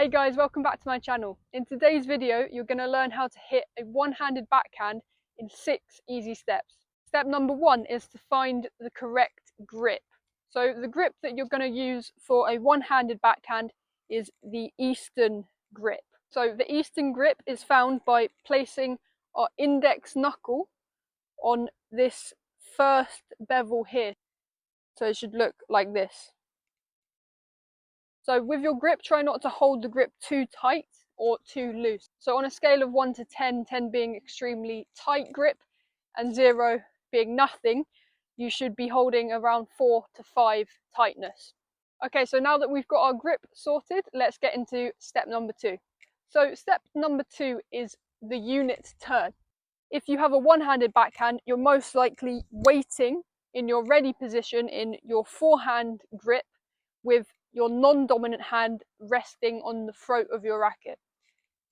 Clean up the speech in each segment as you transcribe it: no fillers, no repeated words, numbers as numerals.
Hey guys, welcome back to my channel. In today's video, you're going to learn how to hit a one-handed backhand in 6 easy steps. Step number 1 is to find the correct grip. So the grip that you're going to use for a one-handed backhand is the Eastern grip. So the Eastern grip is found by placing our index knuckle on this first bevel here. So it should look like this. So with your grip, try not to hold the grip too tight or too loose. So on a scale of 1 to 10, 10 being extremely tight grip and 0 being nothing, you should be holding around 4 to 5 tightness. Okay, so now that we've got our grip sorted, let's get into step number 2. So step number 2 is the unit turn. If you have a one-handed backhand, you're most likely waiting in your ready position in your forehand grip with your non-dominant hand resting on the throat of your racket.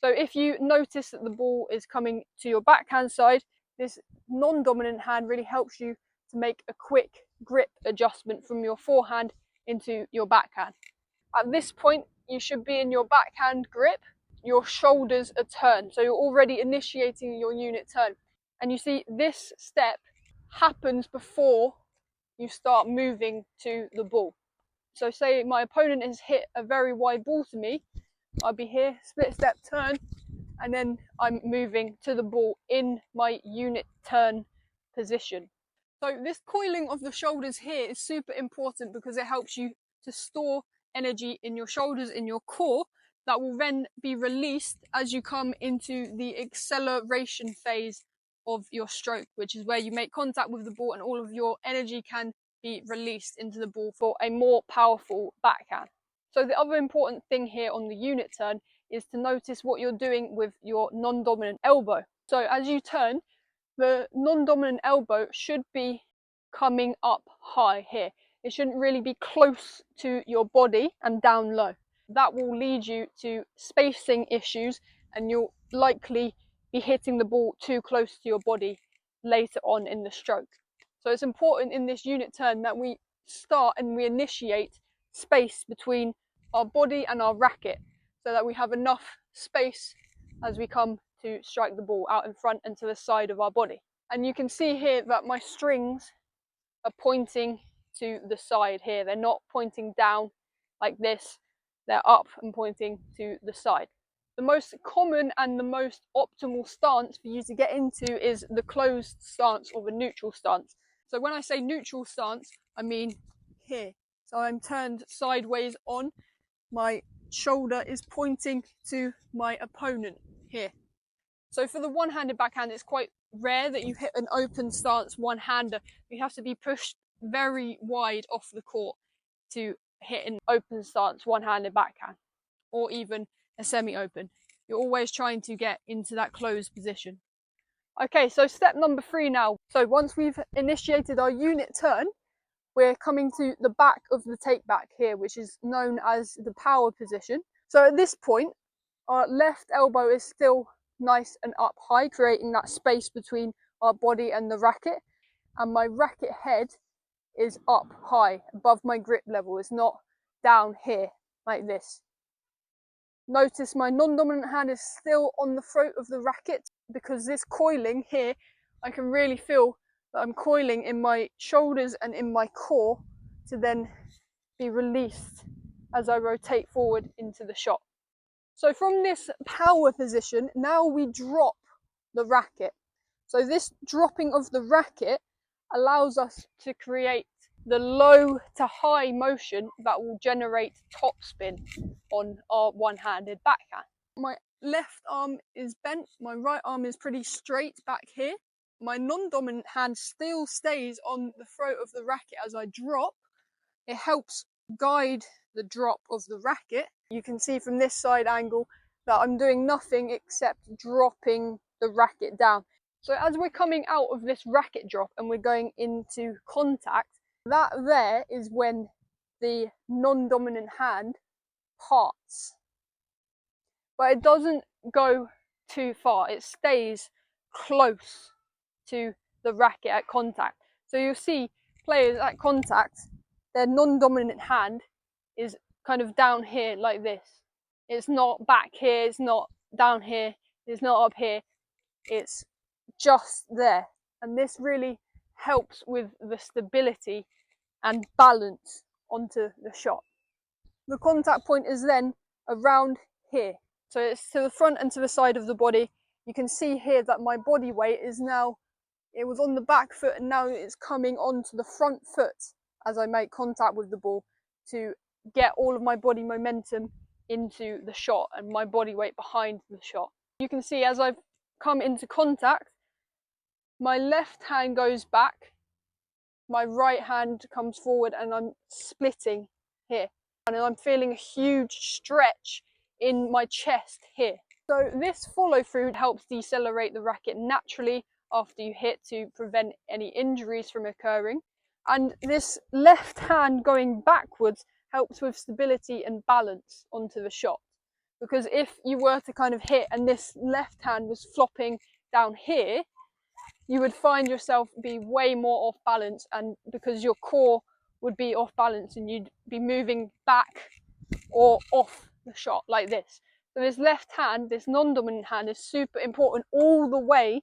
So if you notice that the ball is coming to your backhand side, this non-dominant hand really helps you to make a quick grip adjustment from your forehand into your backhand. At this point, you should be in your backhand grip, your shoulders are turned, so you're already initiating your unit turn. And you see this step happens before you start moving to the ball. So say my opponent has hit a very wide ball to me, I'll be here, split step turn, and then I'm moving to the ball in my unit turn position. So this coiling of the shoulders here is super important because it helps you to store energy in your shoulders, in your core, that will then be released as you come into the acceleration phase of your stroke, which is where you make contact with the ball and all of your energy can be released into the ball for a more powerful backhand. So the other important thing here on the unit turn is to notice what you're doing with your non-dominant elbow. So as you turn, the non-dominant elbow should be coming up high here. It shouldn't really be close to your body and down low. That will lead you to spacing issues and you'll likely be hitting the ball too close to your body later on in the stroke. So it's important in this unit turn that we start and we initiate space between our body and our racket so that we have enough space as we come to strike the ball out in front and to the side of our body. And you can see here that my strings are pointing to the side here. They're not pointing down like this. They're up and pointing to the side. The most common and the most optimal stance for you to get into is the closed stance or the neutral stance. So when I say neutral stance, I mean here. So I'm turned sideways on. My shoulder is pointing to my opponent here. So for the one-handed backhand, it's quite rare that you hit an open stance one-hander. You have to be pushed very wide off the court to hit an open stance one-handed backhand, or even a semi-open. You're always trying to get into that closed position. Okay, so step number 3 now. So once we've initiated our unit turn, we're coming to the back of the take back here, which is known as the power position. So at this point, our left elbow is still nice and up high, creating that space between our body and the racket. And my racket head is up high, above my grip level. It's not down here like this. Notice my non-dominant hand is still on the throat of the racket because this coiling here, I can really feel that I'm coiling in my shoulders and in my core to then be released as I rotate forward into the shot. So from this power position, now we drop the racket. So this dropping of the racket allows us to create the low to high motion that will generate topspin on our one-handed backhand. My left arm is bent, my right arm is pretty straight back here. My non-dominant hand still stays on the throat of the racket as I drop. It helps guide the drop of the racket. You can see from this side angle that I'm doing nothing except dropping the racket down. So as we're coming out of this racket drop and we're going into contact, that there is when the non-dominant hand parts. But it doesn't go too far, it stays close to the racket at contact. So you'll see players at contact, their non-dominant hand is kind of down here like this. It's not back here, it's not down here, it's not up here, it's just there. And this really helps with the stability and balance onto the shot. The contact point is then around here. So it's to the front and to the side of the body. You can see here that my body weight is now, it was on the back foot and now it's coming onto the front foot as I make contact with the ball to get all of my body momentum into the shot and my body weight behind the shot. You can see as I've come into contact, my left hand goes back, my right hand comes forward and I'm splitting here. And I'm feeling a huge stretch in my chest here. So this follow through helps decelerate the racket naturally after you hit to prevent any injuries from occurring. And this left hand going backwards helps with stability and balance onto the shot. Because if you were to kind of hit and this left hand was flopping down here, you would find yourself be way more off balance, and because your core would be off balance and you'd be moving back or off the shot like this. So this left hand, this non-dominant hand, is super important all the way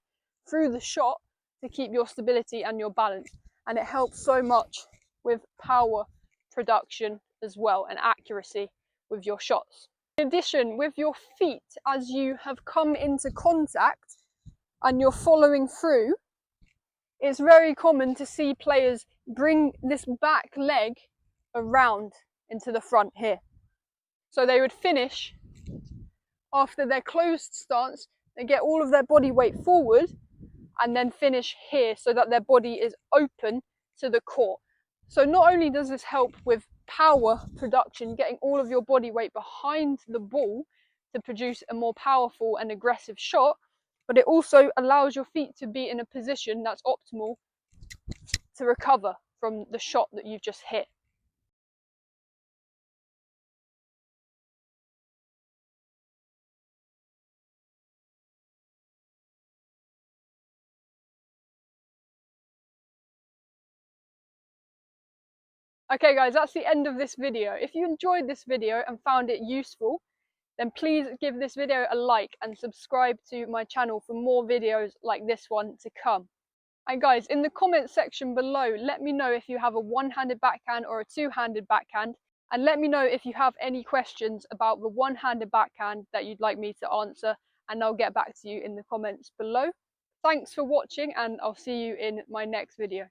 through the shot to keep your stability and your balance. And it helps so much with power production as well and accuracy with your shots. In addition, with your feet, as you have come into contact and you're following through, it's very common to see players bring this back leg around into the front here. So they would finish after their closed stance, they get all of their body weight forward and then finish here so that their body is open to the court. So not only does this help with power production, getting all of your body weight behind the ball to produce a more powerful and aggressive shot, but it also allows your feet to be in a position that's optimal to recover from the shot that you've just hit. Okay guys, that's the end of this video. If you enjoyed this video and found it useful, then please give this video a like and subscribe to my channel for more videos like this one to come. And guys, in the comment section below, let me know if you have a one-handed backhand or a two-handed backhand, and let me know if you have any questions about the one-handed backhand that you'd like me to answer, and I'll get back to you in the comments below. Thanks for watching, and I'll see you in my next video.